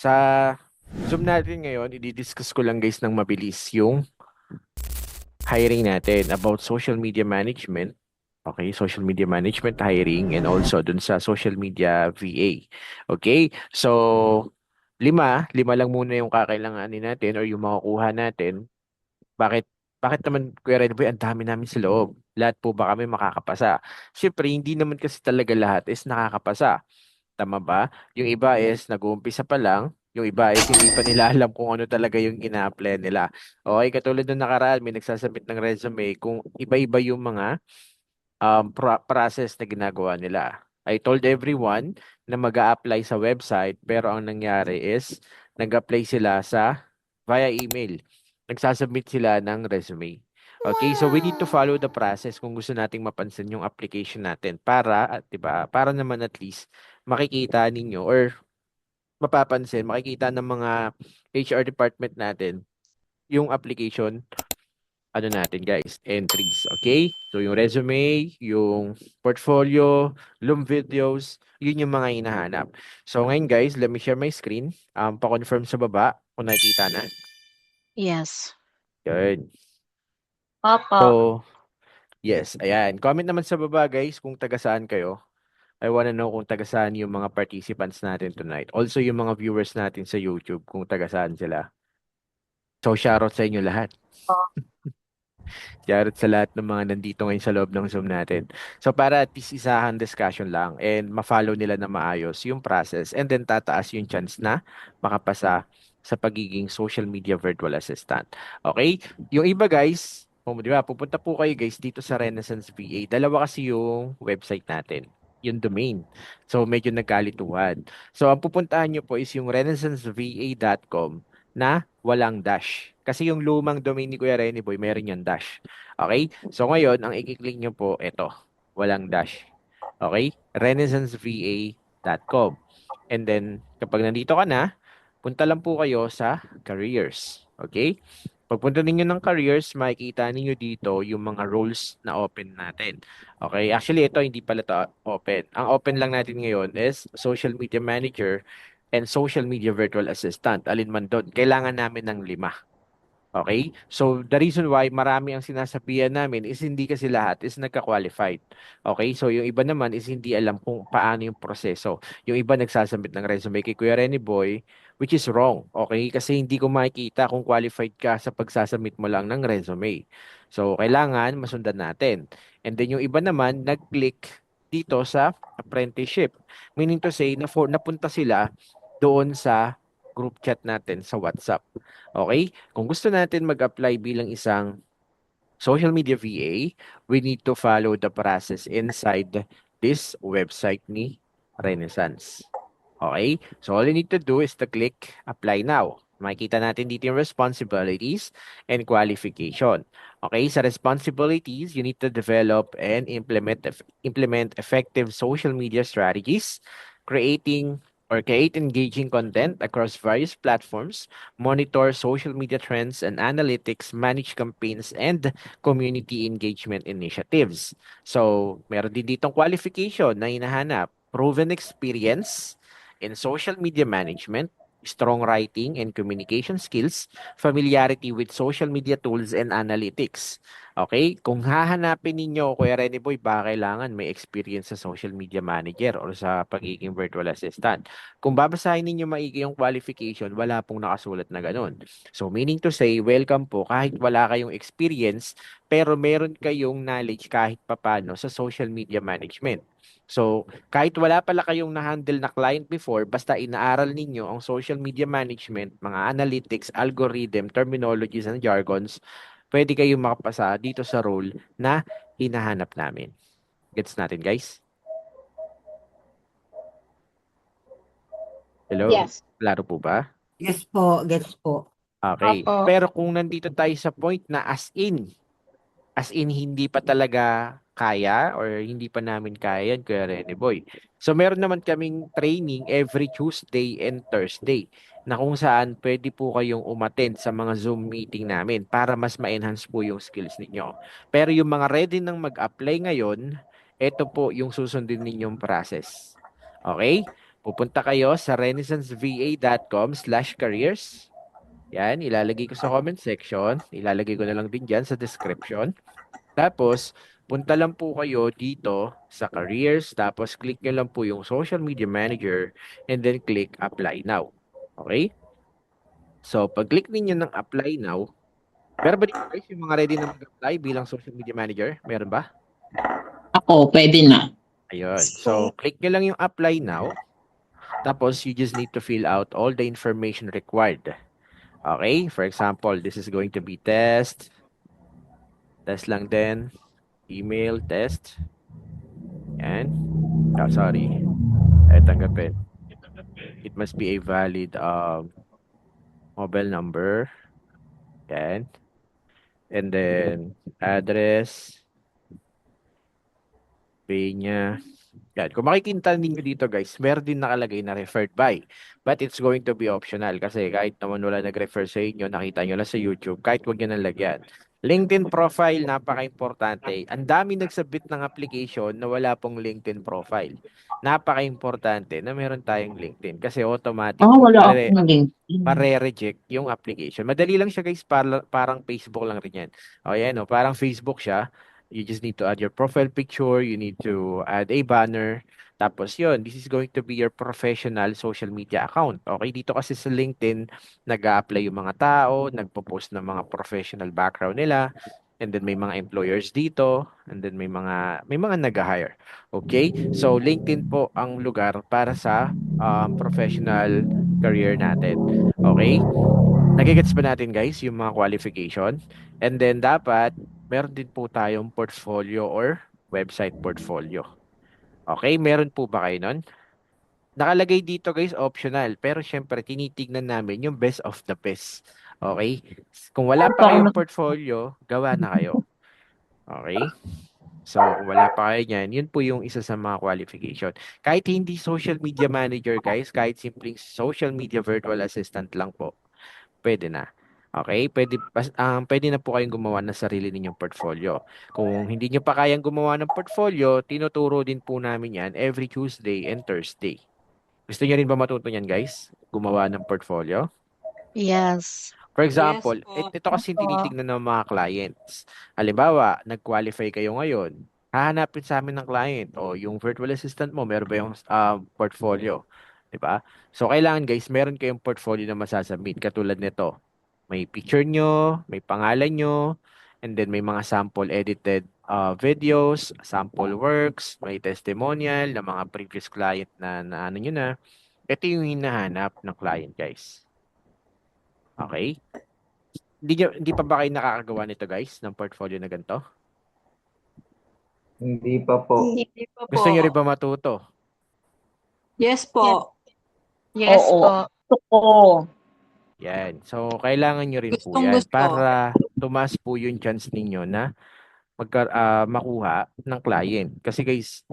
Sa Zoom natin ngayon, i-discuss ko lang guys ng mabilis yung hiring natin about social media management. Okay, social media management hiring and also dun sa social media VA. Okay, so lima lang muna yung kakailanganin natin or yung makukuha natin. Bakit bakit naman Kuya Red Boy, ang dami namin sa loob? Lahat po ba kami makakapasa? Siyempre, hindi naman kasi talaga lahat is nakakapasa. Tama ba? Yung iba is nag-uumpisa pa lang, yung iba is hindi pa nila alam kung ano talaga yung ina-apply nila. Okay, katulad nung nakaraan, may nagsasubmit ng resume kung iba-iba yung mga process na ginagawa nila. I told everyone na mag apply sa website pero ang nangyari is nag-apply sila sa via email. Nagsasubmit sila ng resume. Okay, so we need to follow the process kung gusto nating mapansin yung application natin para, at 'di ba? Para naman at least makikita ninyo or mapapansin, makikita ng mga HR department natin yung application ano natin guys, entries, okay? So yung resume, yung portfolio, Loom videos, yun yung mga hinahanap. So ngayon guys, let me share my screen. Pa-confirm sa baba kung nakikita na. Yes. Good. Opo. So, yes, ayan. Comment naman sa baba guys kung taga saan kayo. I wanna know kung taga saan yung mga participants natin tonight. Also yung mga viewers natin sa YouTube kung taga saan sila. So shoutout sa inyo lahat. Shoutout sa lahat ng mga nandito ngayon sa loob ng Zoom natin. So para at least isahan discussion lang and ma-follow nila na maayos yung process and then tataas yung chance na makapasa sa pagiging social media virtual assistant. Okay? Yung iba guys, di ba, pupunta po kayo guys dito sa Renaissance VA. Dalawa kasi yung website natin, yung domain. So medyo nagkalituhan. So ang pupuntahan nyo po is yung renaissanceva.com na walang dash. Kasi yung lumang domain ni Kuya Renny Boy, meron yung dash. Okay? So ngayon, ang i-click nyo po, ito, walang dash. Okay? renaissanceva.com. And then, kapag nandito ka na, punta lang po kayo sa careers. Okay? Pagpunta ninyo ng careers, makikita ninyo dito yung mga roles na open natin. Okay? Actually, ito hindi pala to open. Ang open lang natin ngayon is social media manager and social media virtual assistant. Alin man doon. Kailangan namin ng 5. Okay? So, the reason why marami ang sinasabihan namin is hindi kasi lahat is nagka-qualified. Okay? So, yung iba naman is hindi alam kung paano yung proseso. Yung iba nagsasubmit ng resume kay Kuya Renny Boy, which is wrong. Okay? Kasi hindi ko makikita kung qualified ka sa pagsasubmit mo lang ng resume. So, kailangan masundan natin. And then, yung iba naman, nag-click dito sa apprenticeship. Meaning to say, napunta sila doon sa group chat natin sa WhatsApp. Okay? Kung gusto natin mag-apply bilang isang social media VA, we need to follow the process inside this website ni Renaissance. Okay? So all you need to do is to click apply now. Makikita natin dito yung responsibilities and qualification. Okay, sa responsibilities, you need to develop and implement effective social media strategies, creating create engaging content across various platforms, monitor social media trends and analytics, manage campaigns and community engagement initiatives. So, meron din ditong qualification na hinahanap, proven experience in social media management, strong writing and communication skills, familiarity with social media tools and analytics. Okay? Kung hahanapin ninyo, Kuya Rene Boy, baka kailangan may experience sa social media manager or sa pagiging virtual assistant. Kung babasahin ninyo maigi yung qualification, wala pong nakasulat na ganun. So, meaning to say, welcome po kahit wala kayong experience, pero meron kayong knowledge kahit papano sa social media management. So, kahit wala pala kayong na-handle na client before, basta inaaral ninyo ang social media management, mga analytics, algorithm, terminologies, and jargons, pwede kayong makapasa dito sa role na hinahanap namin. Gets natin, guys? Hello? Yes. Klaro po ba? Yes po, gets po. Okay. Opo. Pero kung nandito tayo sa point na as in hindi pa talaga kaya or hindi pa namin kaya yan, Kuya Rene Boy. So meron naman kaming training every Tuesday and Thursday na kung saan pwede po kayong umattend sa mga Zoom meeting namin para mas ma-enhance po yung skills ninyo. Pero yung mga ready nang mag-apply ngayon, ito po yung susundin ninyong process. Okay? Pupunta kayo sa renaissanceva.com/careers. Yan, ilalagay ko sa comment section. Ilalagay ko na lang din dyan sa description. Tapos, punta lang po kayo dito sa careers. Tapos, click nyo lang po yung social media manager and then click apply now. Okay? So, pag-click ninyo ng apply now, meron ba dito guys yung mga ready na mag-apply bilang social media manager? Meron ba? Ako, pwede na. Ayun. So, click nyo lang yung apply now. Tapos, you just need to fill out all the information required. Okay? For example, this is going to be test. Test lang din. Email, test. Yan. Oh, sorry. Ay, tanggapin. It must be a valid mobile number. Yan. And then, address. Pay niya. Yan. Kung makikita ninyo dito guys, meron din nakalagay na referred by. But it's going to be optional kasi kahit naman wala nag-refer sa inyo, nakita nyo lang sa YouTube, kahit wag nyo nang lagyan. LinkedIn profile, napaka-importante. Ang dami nagsubmit ng application na wala pong LinkedIn profile. Napaka-importante na meron tayong LinkedIn kasi automatic po Wala akong LinkedIn. pare-reject yung application. Madali lang siya guys, parang Facebook lang rin yan. O yan o, parang Facebook siya. You just need to add your profile picture, you need to add a banner, tapos yun, this is going to be your professional social media account. Okay, dito kasi sa LinkedIn, nag-a-apply yung mga tao, nagpo-post ng mga professional background nila, and then may mga employers dito, and then may mga nag-hire. Okay? So LinkedIn po ang lugar para sa professional career natin. Okay? Nagigets ba natin guys yung mga qualification? And then dapat meron din po tayong portfolio or website portfolio. Okay, meron po ba kayo nun? Nakalagay dito guys optional pero syempre tinitignan namin yung best of the best. Okay? Kung wala pa kayong portfolio, gawa na kayo. Okay? So, kung wala pa kayo niyan, yun po yung isa sa mga qualification. Kahit hindi social media manager guys, kahit simpleng social media virtual assistant lang po, pwede na. Okay? Pwede na po kayong gumawa ng sarili ninyong portfolio. Kung hindi nyo pa kayang gumawa ng portfolio, tinuturo din po namin yan every Tuesday and Thursday. Gusto nyo rin ba matuto yan, guys? Gumawa ng portfolio? Yes. For example, Yes po. ito kasi tinitignan ng mga clients. Halimbawa, nag-qualify kayo ngayon. Hahanapin sa amin ng client o yung virtual assistant mo, meron ba yung portfolio? 'Di ba? So, kailangan guys, meron kayong portfolio na masasubmit. Katulad nito. May picture nyo, may pangalan nyo, and then may mga sample edited videos, sample works, may testimonial ng mga previous client na ano nyo na. Ito yung hinahanap ng client, guys. Okay? Hindi pa ba kayo nakakagawa nito, guys, ng portfolio na ganito? Hindi pa po. Hindi pa po. Gusto nyo rin ba matuto? Yes po. Yes Oo. po. Gusto ko. Yan. So, kailangan nyo rin po Gustong yan gusto. para tumas po yung chance ninyo na makuha ng client. Kasi guys,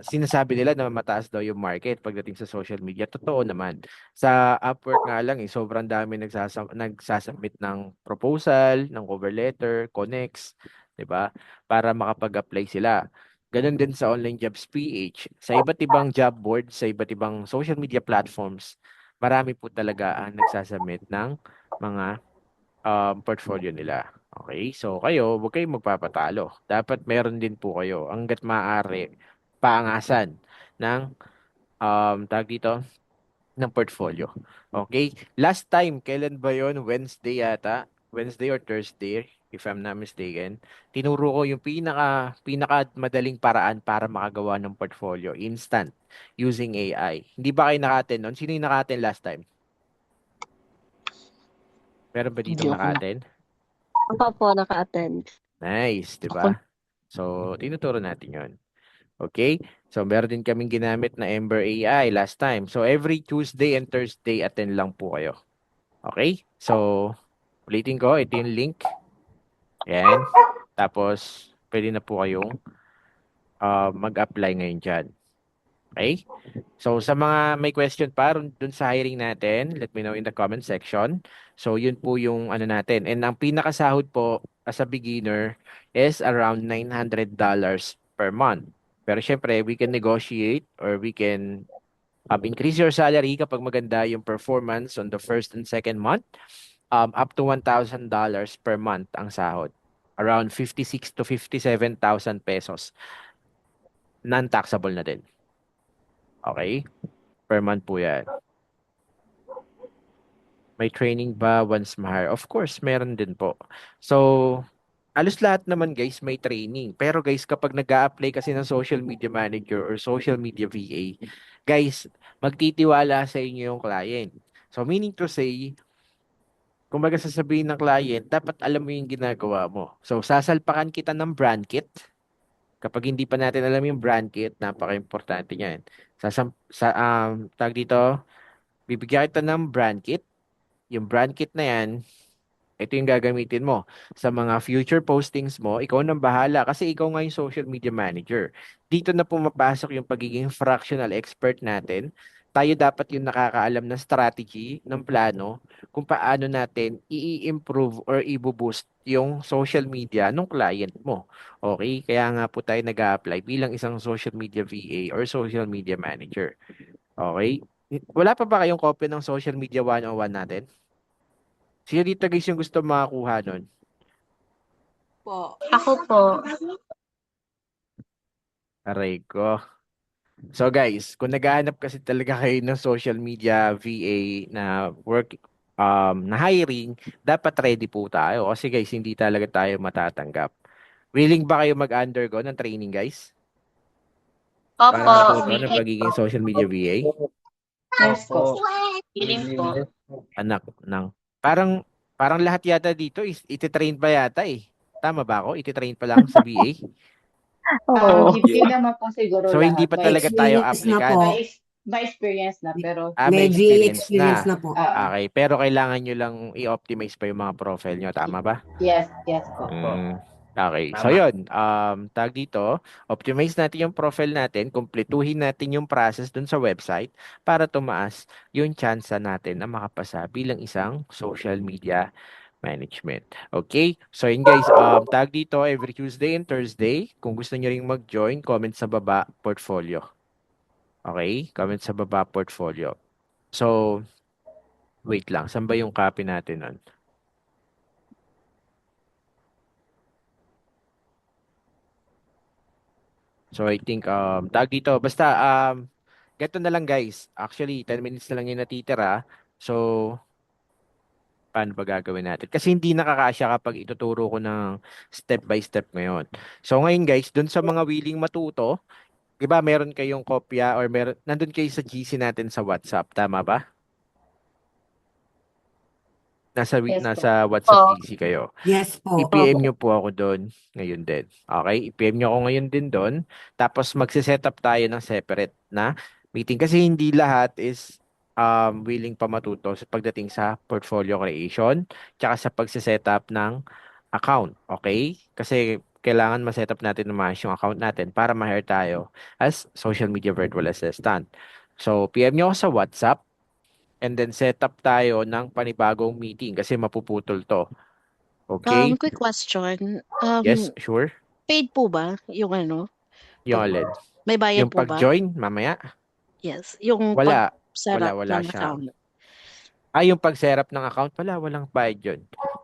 sinasabi nila na mataas daw yung market pagdating sa social media. Totoo naman. Sa Upwork nga lang, sobrang dami nagsasubmit ng proposal, ng cover letter, connects, 'di ba? Para makapag-apply sila. Ganon din sa Online Jobs PH. Sa iba't ibang job boards, sa iba't ibang social media platforms, marami po talaga ang nagsasubmit ng mga portfolio nila. Okay? So, kayo, huwag kayong magpapatalo. Dapat meron din po kayo hangga't maaari paangasan ng tag dito ng portfolio. Okay? Last time, kailan ba yon? Wednesday yata. Wednesday or Thursday, if I'm not mistaken. Tinuro ko yung pinaka madaling paraan para makagawa ng portfolio. Instant. Using AI. Hindi ba kayo naka-attend nun? Sino yung naka-attend last time? Meron ba dito Hindi ako naka-attend? Ako po, naka-attend. Nice, 'di ba? So, tinuturo natin 'yon. Okay? So, meron din kaming ginamit na Ember AI last time. So, every Tuesday and Thursday, attend lang po kayo. Okay? So, ulitin ko, ito yung link. Ayan. Tapos, pwede na po kayong mag-apply ngayon dyan. Okay? So, sa mga may question pa dun sa hiring natin, let me know in the comment section. So, yun po yung ano natin. And ang pinakasahod po as a beginner is around $900 per month. Pero syempre, we can negotiate or we can Increase your salary kapag maganda yung performance on the first and second month. Up to $1,000 per month ang sahod. Around 56 to 57,000 pesos. Non-taxable na din. Okay? Per month po yan. May training ba once ma-hire? Of course, meron din po. So, alos lahat naman guys may training. Pero guys, kapag nag-a-apply kasi ng social media manager or social media VA, guys, magtitiwala sa inyo yung client. So, meaning to say, kung baga sasabihin ng client, dapat alam mo yung ginagawa mo. So, sasalpakan kita ng brand kit. Kapag hindi pa natin alam yung brand kit, napaka-importante niyan. Tag dito, bibigyan kita ng brand kit. Yung brand kit na yan, ito yung gagamitin mo. Sa mga future postings mo, ikaw nang bahala kasi ikaw nga yung social media manager. Dito na pumapasok yung pagiging fractional expert natin. Tayo dapat yung nakakaalam ng strategy, ng plano, kung paano natin i-improve or i-boost yung social media ng client mo. Okay? Kaya nga po tayo nag-a-apply bilang isang social media VA or social media manager. Okay? Wala pa ba kayong copy ng social media 101 natin? Sino dito guys yung gusto makakuha nun? Po. Ako po. Aray ko. So guys, kung naghahanap kasi talaga kayo ng social media VA na work na hiring, dapat ready po tayo kasi guys, hindi talaga tayo matatanggap. Willing ba kayo mag-undergo ng training guys? Para Opo. matuto ng pagiging social media VA? Yes po. Feeling po. Anak ng parang lahat yata dito is ititrain pa yata eh. Tama ba ako? Ititrain pa lang sa VA? Oo. Hindi naman po siguro So hindi pa lahat. talaga tayo Experience na applicant. po. May experience na, pero May May VA experience experience na. na po. Okay, pero kailangan nyo lang i-optimize pa yung mga profile nyo. Tama ba? yes po. Okay, so yun. Tag dito, optimize natin yung profile natin, kumpletuhin natin yung process dun sa website para tumaas yung chance natin na makapasa bilang isang social media management. Okay? So yun guys, tag dito every Tuesday and Thursday. Kung gusto nyo ring mag-join, comment sa baba, portfolio. Okay? Comment sa baba, portfolio. So, wait lang. Saan ba yung copy natin nun? So, I think, tag dito. Basta, ganito na lang guys. Actually, 10 minutes na lang yung natitira. So, paano ba gagawin natin? Kasi hindi nakakasya kapag ituturo ko ng step by step ngayon. So, ngayon guys, dun sa mga willing matuto, di ba meron kayong kopya or nandun kayo sa GC natin sa WhatsApp. Tama ba? Yes po. Nasa WhatsApp GC kayo. Yes po. I-PM nyo po ako doon ngayon din. Okay? I-PM nyo ako ngayon din doon. Tapos magsiset up tayo ng separate na meeting. Kasi hindi lahat is willing pa matuto sa pagdating sa portfolio creation tsaka sa pagsiset up ng account. Okay? Kasi kailangan ma-set up natin ng maayos yung account natin para ma-hire tayo as social media virtual assistant. So, PM nyo ako sa WhatsApp and then set up tayo ng panibagong meeting kasi mapuputol to. Okay? Quick question. Yes, sure. Paid po ba yung ano? Yung alin. May bayad Yung po ba? pag-join, mamaya. Yes. Yung Wala. pag-setup Wala ng siya. account. Yung pag-set up ng account, walang bayad yun.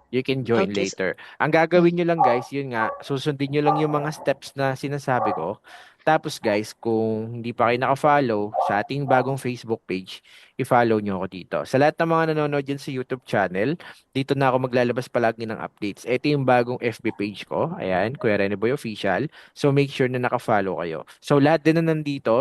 You can join Okay. later. Ang gagawin nyo lang guys, yun nga, susundin nyo lang yung mga steps na sinasabi ko. Tapos guys, kung hindi pa kayo naka-follow sa ating bagong Facebook page, i-follow nyo ako dito. Sa lahat ng mga nanonood dyan sa YouTube channel, dito na ako maglalabas palagi ng updates. Ito yung bagong FB page ko. Ayan, Kuya Rene Boy Official. So make sure na naka-follow kayo. So lahat din na nandito,